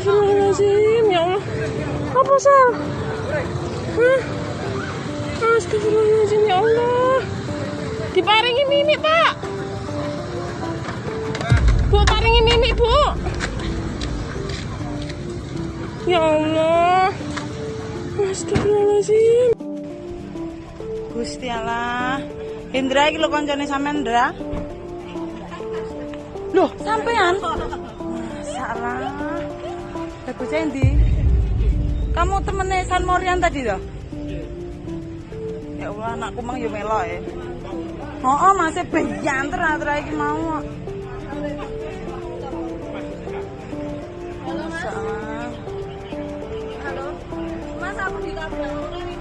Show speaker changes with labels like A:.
A: Astagfirullahaladzim, ya Allah. Apa Sal? Hah? Astagfirullahaladzim, ya Allah. Diparingi Mimi, Pak. Bu, paringi Mimi, Bu. Ya Allah. Astagfirullahaladzim. Gusti Allah. Indra iki lho koncone sampean, Indra. Loh, sampean? Masalah. Bagus endi? Kamu temennya San Morian tadi toh? Ya Allah, anakku mang yo melok ya. Oh, masih beyanter antara iki mau.
B: Halo Mas. Halo. Mas aku di tabrak.